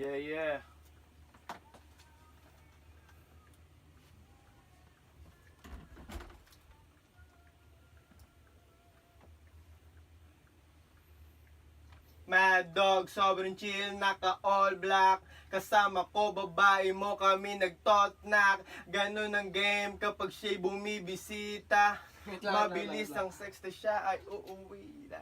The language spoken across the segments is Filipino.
Yeah, yeah. Mad Dog, sobrang chill, naka all black. Kasama ko, babae mo, kami nag-tot-knock. Ganun ang game kapag siya'y bumibisita. Mabilis ang sex na siya ay uuwi na.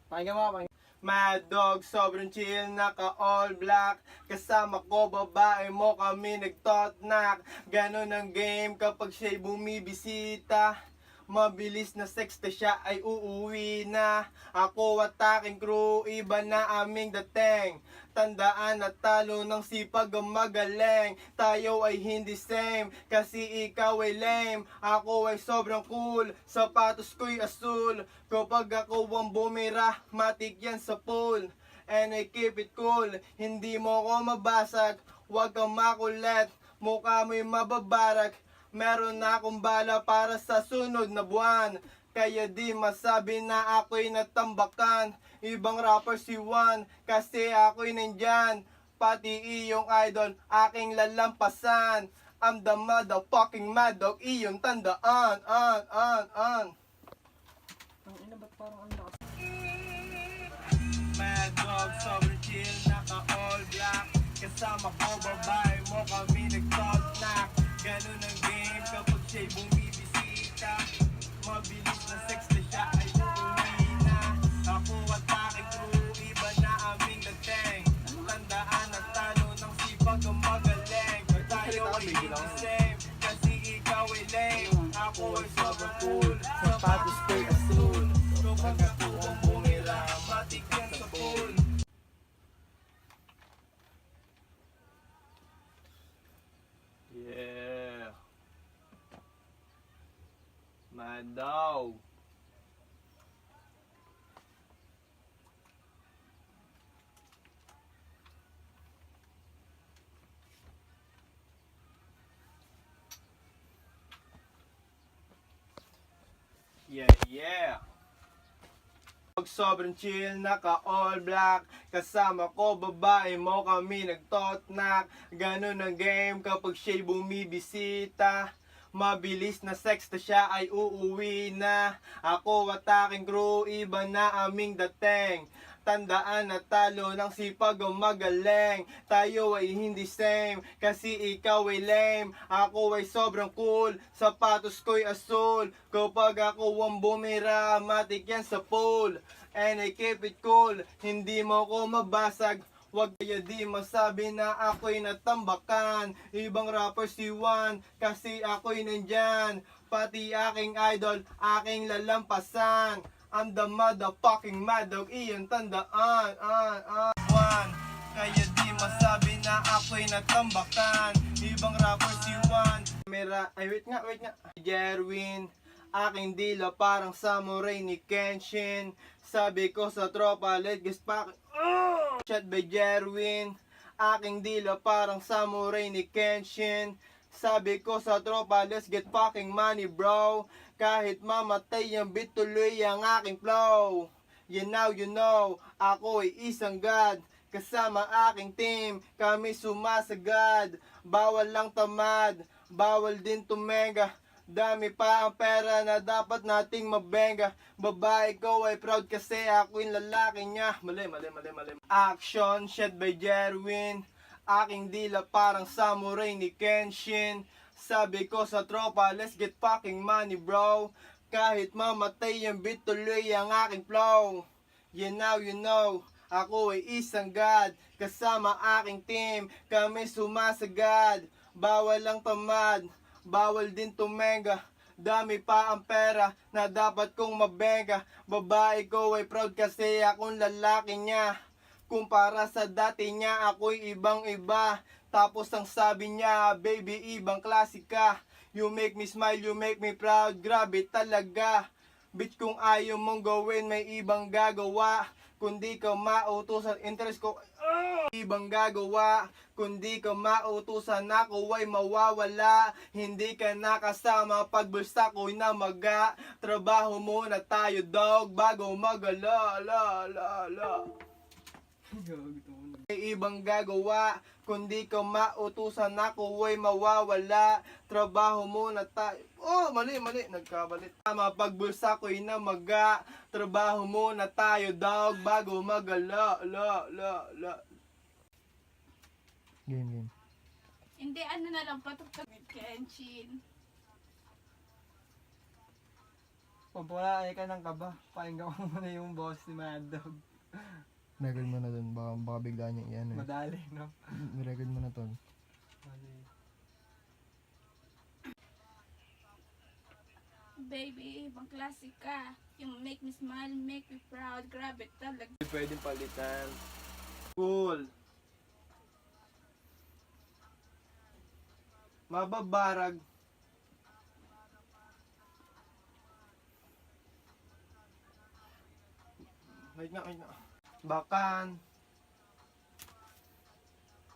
Pakinggan mo, pakinggan. Mad Dog, sobrang chill, naka all black. Kasama ko, babae mo, kami nag-tot-knock. Ganun ang game kapag siya'y bumibisita. Mabilis na sex na siya ay uuwi na. Ako at aking crew, iba na aming dating. Tandaan na talo ng sipag ang magaling. Tayo ay hindi same, kasi ikaw ay lame. Ako ay sobrang cool, sapatos ko'y asul. Kapag ako ang bumira, matik yan sa pool. And I keep it cool, hindi mo ko mabasag. Huwag kang makulit, mukha mo'y mababarak. Meron na akong bala para sa sunod na buwan. Kaya di masabi na ako'y natambakan. Ibang rapper si Juan, kasi ako'y nandyan. Pati iyong idol, aking lalampasan. I'm the motherfucking mad dog, iyong tandaan. Ang ina, ba't parang ang lakas? Mad dog, sobrang chill, naka all black. Kasama ko, babae mo, kami nag-tot-knock. Ganun ang game kapag siya'y bumibisita. Mabilis na sex na siya ay uuwi na. Ako at aking crew, iba na aming dating. Tandaan at talo ng sipag ang magaling. Tayo ay hindi same, kasi ikaw ay lame. Ako ay sobrang cool, sapatos ko'y asul. Kapag ako ang bumira, matik yan sa pool. Yeah. Mad Dog. Yeah, yeah. Sobrang chill, naka all black. Kasama ko, babae mo, kami nag-tot-knock. Ganun ang game kapag siya'y bumibisita. Mabilis na sex na siya ay uuwi na. Ako at aking crew, iba na aming dating. Tandaan na talo ng sipag ang magaling. Tayo ay hindi same, kasi ikaw ay lame. Ako ay sobrang cool, sapatos ko'y asul. Kapag ako ang bumira, matik yan sa pool. And I keep it cool, hindi mo ko mabasag. Huwag kaya di masabi na ako'y natambakan. Ibang rapper si Juan, kasi ako'y nandyan. Pati aking idol, aking lalampasan. I'm the motherfucking mad dog, iyong tandaan. Juan, kaya di masabi na ako'y natambakan. Ibang rapper si Juan. Wait nga. Jerwin, aking dila parang samurai ni Kenshin. Sabi ko sa tropa, let's get back. Shot by Jerwin, aking dila parang samurai ni Kenshin. Sabi ko sa tropa, let's get fucking money bro. Kahit mamatay ang beat, tuloy ang aking flow. You know, ako ay isang god. Kasama aking team, kami sumasagad. Bawal lang tamad, bawal din tumenga. Dami pa ang pera na dapat nating mabenga. Babae ko ay proud kasi ako yung lalaki niya. Mali. Action, shot by Jerwin. Aking dila parang samurai ni Kenshin. Sabi ko sa tropa, let's get fucking money bro. Kahit mamatay ang beat, tuloy ang aking flow. You know, ako ay isang god. Kasama aking team, kami sumasagad. Bawal lang tamad, bawal din tumenga. Dami pa ang pera na dapat kong mabenga. Babae ko ay proud kasi akong lalaki niya. Kumpara sa dati niya, ako'y ibang iba. Tapos ang sabi niya, baby, ibang klase ka. You make me smile, you make me proud. Grabe talaga. Bitch, kung ayaw mong gawin, may ibang gagawa. Kundi ka mautusan, interest ko, ibang gagawa. Kundi ka mautusan, ako ay mawawala. Hindi ka nakasama pag bulsa ko'y namaga. Trabaho muna tayo dog bago magala. May ibang gagawa, kundi ka mautusan ako ay mawawala. Trabaho muna tayo. Oh, mali, nagkabalit. Mapagbulsa ko'y namaga. Trabaho muna tayo, dog, bago magala. La. Game. Hindi, ano na lang, patugtog with Kenshin. Pag wala ka ng kaba, pakinggan ko muna yung boss ni Mad Dog. Record mo na dun, baka bigla niyang iyan eh. Madali, no? Record mo na to. Baby, ibang klase ka. Yung make me smile, make me proud. Grabe talaga. Pwedeng palitan. Cool. Mababarag. Wait na. Bakan.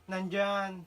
Nandyan.